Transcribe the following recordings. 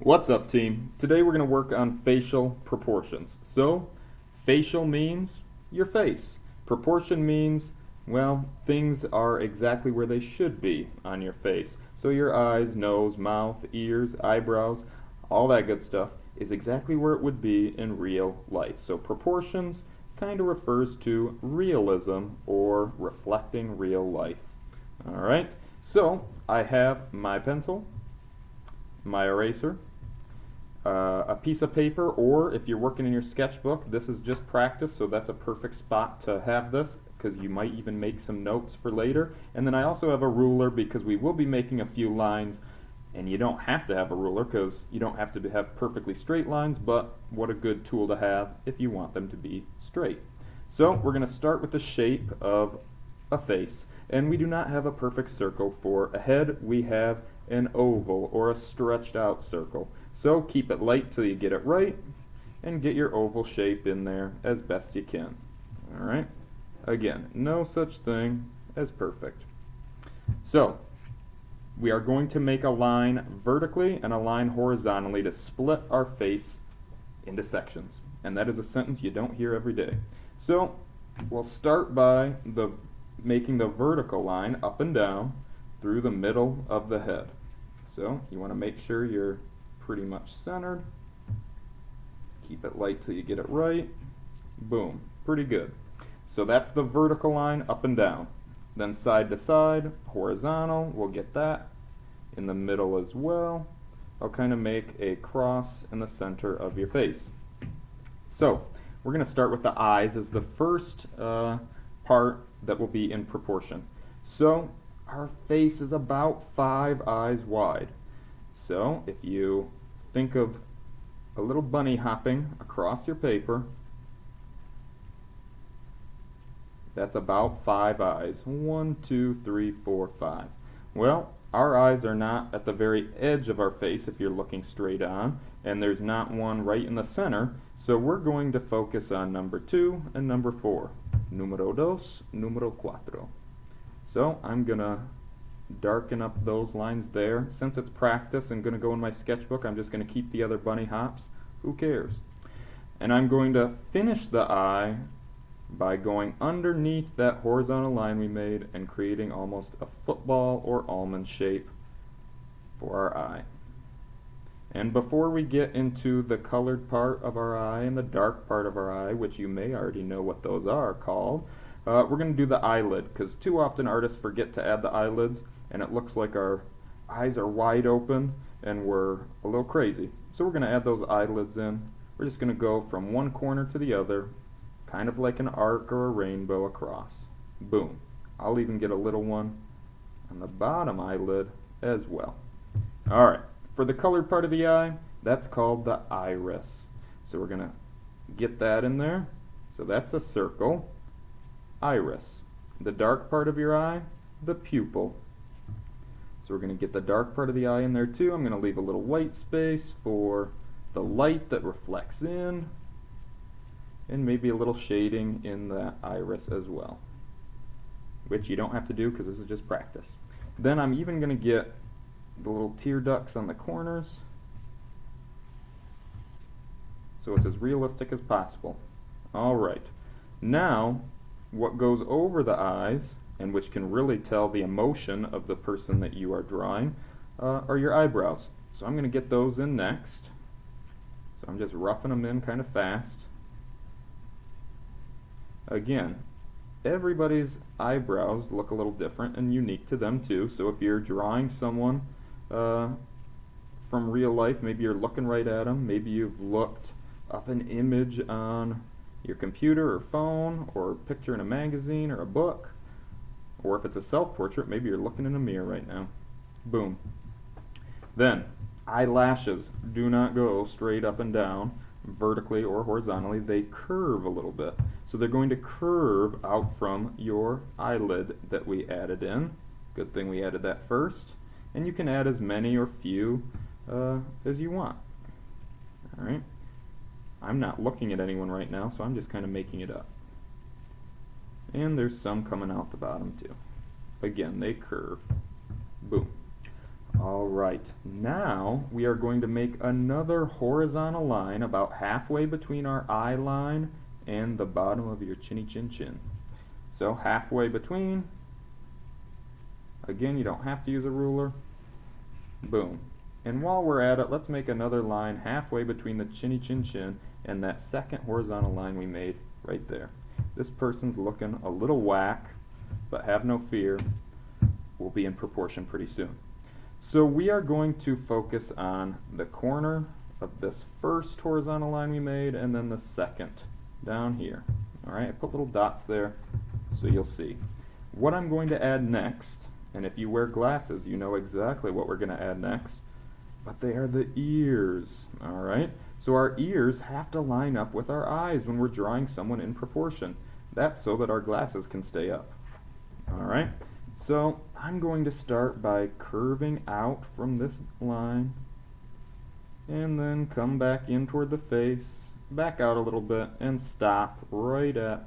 What's up, team? Today we're going to work on facial proportions. So, facial means your face. Proportion means, well, things are exactly where they should be on your face. So your eyes, nose, mouth, ears, eyebrows, all that good stuff is exactly where it would be in real life. So proportions kind of refers to realism or reflecting real life. Alright, so I have my pencil, my eraser, a piece of paper, or if you're working in your sketchbook, this is just practice, so that's a perfect spot to have this because you might even make some notes for later. And then I also have a ruler because we will be making a few lines, and you don't have to have a ruler because you don't have to have perfectly straight lines, but what a good tool to have if you want them to be straight. So we're going to start with the shape of a face, and we do not have a perfect circle for a head. We have an oval or a stretched out circle. So keep it light till you get it right and get your oval shape in there as best you can. Alright? Again, no such thing as perfect. So, we are going to make a line vertically and a line horizontally to split our face into sections. And that is a sentence you don't hear every day. So, we'll start by making the vertical line up and down through the middle of the head. So, you want to make sure you're pretty much centered. Keep it light till you get it right. Boom. Pretty good. So that's the vertical line up and down. Then side to side, horizontal, we'll get that. In the middle as well. I'll kind of make a cross in the center of your face. So we're going to start with the eyes as the first part that will be in proportion. So our face is about 5 eyes wide. So if you think of a little bunny hopping across your paper, that's about 5 eyes. 1, 2, 3, 4, 5. Well, our eyes are not at the very edge of our face if you're looking straight on, and there's not one right in the center, so we're going to focus on number 2 and number 4. Número dos, número cuatro. So I'm going to darken up those lines there. Since it's practice and going to go in my sketchbook, I'm just going to keep the other bunny hops. Who cares? And I'm going to finish the eye by going underneath that horizontal line we made and creating almost a football or almond shape for our eye. And before we get into the colored part of our eye and the dark part of our eye, which you may already know what those are called, we're going to do the eyelid, because too often artists forget to add the eyelids, and it looks like our eyes are wide open and we're a little crazy. So we're going to add those eyelids in. We're just going to go from one corner to the other, kind of like an arc or a rainbow across. Boom. I'll even get a little one on the bottom eyelid as well. Alright, for the colored part of the eye, that's called the iris. So we're going to get that in there. So that's a circle. Iris. The dark part of your eye, the pupil. So we're going to get the dark part of the eye in there too. I'm going to leave a little white space for the light that reflects in, and maybe a little shading in the iris as well, which you don't have to do because this is just practice. Then I'm even going to get the little tear ducts on the corners so it's as realistic as possible. Alright, now what goes over the eyes, and which can really tell the emotion of the person that you are drawing, are your eyebrows. So I'm going to get those in next. So I'm just roughing them in kind of fast. Again, everybody's eyebrows look a little different and unique to them too. So if you're drawing someone from real life, maybe you're looking right at them, maybe you've looked up an image on your computer or phone or a picture in a magazine or a book, or if it's a self-portrait, maybe you're looking in a mirror right now. Boom. Then, eyelashes do not go straight up and down, vertically or horizontally. They curve a little bit. So they're going to curve out from your eyelid that we added in. Good thing we added that first. And you can add as many or few as you want. Alright. I'm not looking at anyone right now, so I'm just kind of making it up. And there's some coming out the bottom too. Again, they curve. Boom. Alright, now we are going to make another horizontal line about halfway between our eye line and the bottom of your chinny chin chin. So halfway between, again, you don't have to use a ruler, boom. And while we're at it, let's make another line halfway between the chinny chin chin and that second horizontal line we made right there. This person's looking a little whack, but have no fear, we'll be in proportion pretty soon. So we are going to focus on the corner of this first horizontal line we made and then the second down here. Alright, I put little dots there so you'll see. What I'm going to add next, and if you wear glasses you know exactly what we're going to add next, but they are the ears. Alright, so our ears have to line up with our eyes when we're drawing someone in proportion. That's so that our glasses can stay up. Alright, so I'm going to start by curving out from this line and then come back in toward the face, back out a little bit, and stop right at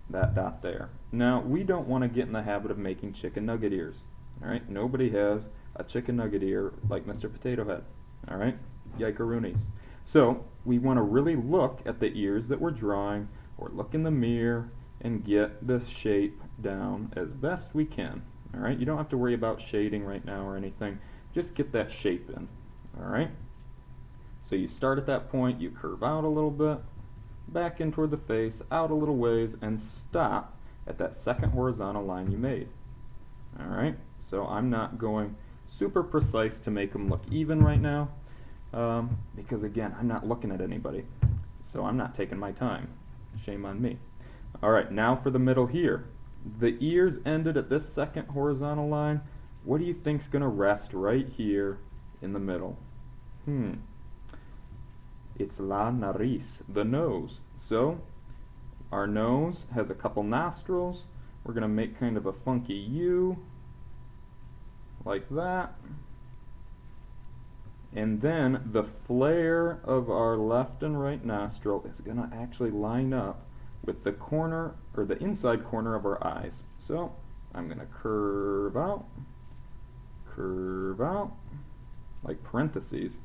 that dot there. Now, we don't want to get in the habit of making chicken nugget ears. Alright, nobody has a chicken nugget ear like Mr. Potato Head. Alright, yikeroonies. So, we want to really look at the ears that we're drawing, or look in the mirror and get the shape down as best we can. Alright, you don't have to worry about shading right now or anything. Just get that shape in. Alright? So you start at that point, you curve out a little bit, back in toward the face, out a little ways, and stop at that second horizontal line you made. Alright? So I'm not going super precise to make them look even right now, because again, I'm not looking at anybody. So I'm not taking my time. Shame on me. Alright, now for the middle here. The ears ended at this second horizontal line. What do you think's going to rest right here in the middle? It's la nariz, the nose. So, our nose has a couple nostrils. We're going to make kind of a funky U, like that. And then the flare of our left and right nostril is going to actually line up with the corner, or the inside corner of our eyes. So, I'm going to curve out, like parentheses,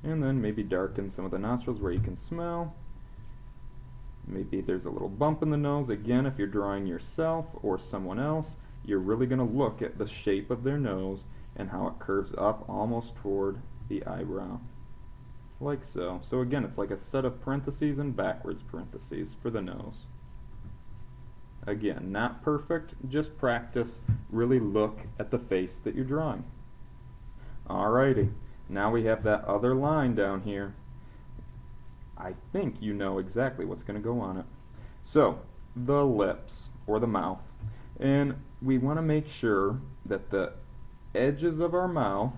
and then maybe darken some of the nostrils where you can smell. Maybe there's a little bump in the nose. Again, if you're drawing yourself or someone else, you're really going to look at the shape of their nose and how it curves up almost toward the eyebrow. Like so. So again, it's like a set of parentheses and backwards parentheses for the nose. Again, not perfect, just practice. Really look at the face that you're drawing. Alrighty, now we have that other line down here. I think you know exactly what's going to go on it. So, the lips, or the mouth. And we want to make sure that the edges of our mouth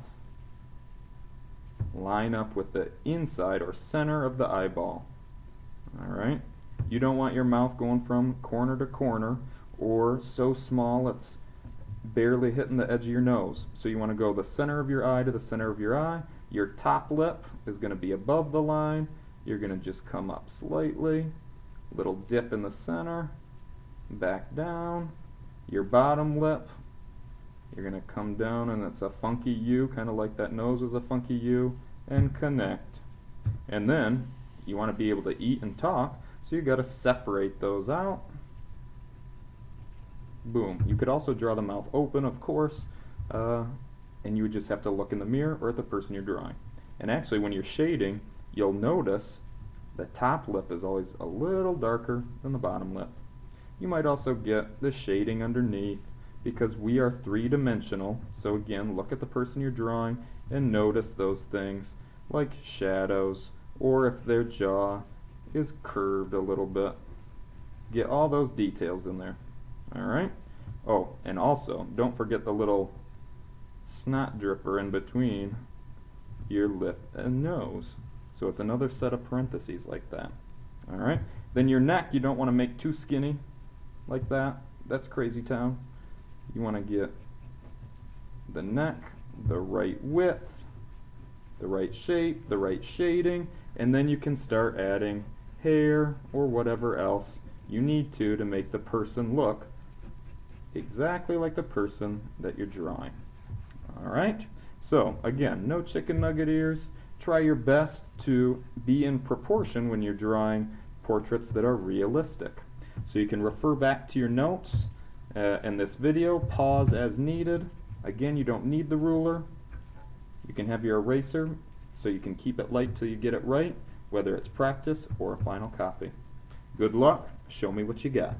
line up with the inside or center of the eyeball. Alright? You don't want your mouth going from corner to corner or so small it's barely hitting the edge of your nose. So you want to go the center of your eye to the center of your eye. Your top lip is going to be above the line. You're going to just come up slightly, little dip in the center, back down. Your bottom lip, you're going to come down and it's a funky U, kind of like that nose is a funky U, and connect. And then you want to be able to eat and talk, so you got to separate those out. Boom. You could also draw the mouth open, of course, and you would just have to look in the mirror or at the person you're drawing. And actually, when you're shading, you'll notice the top lip is always a little darker than the bottom lip. You might also get the shading underneath because we are three-dimensional. So again, look at the person you're drawing and notice those things like shadows or if their jaw is curved a little bit. Get all those details in there. Alright? Oh, and also, don't forget the little snot dripper in between your lip and nose. So it's another set of parentheses like that. Alright? Then your neck, you don't want to make too skinny like that. That's crazy town. You want to get the neck, the right width, the right shape, the right shading, and then you can start adding hair or whatever else you need to make the person look exactly like the person that you're drawing. Alright, so again, no chicken nugget ears. Try your best to be in proportion when you're drawing portraits that are realistic. So you can refer back to your notes in this video, pause as needed. Again, you don't need the ruler. You can have your eraser so you can keep it light till you get it right, whether it's practice or a final copy. Good luck, show me what you got.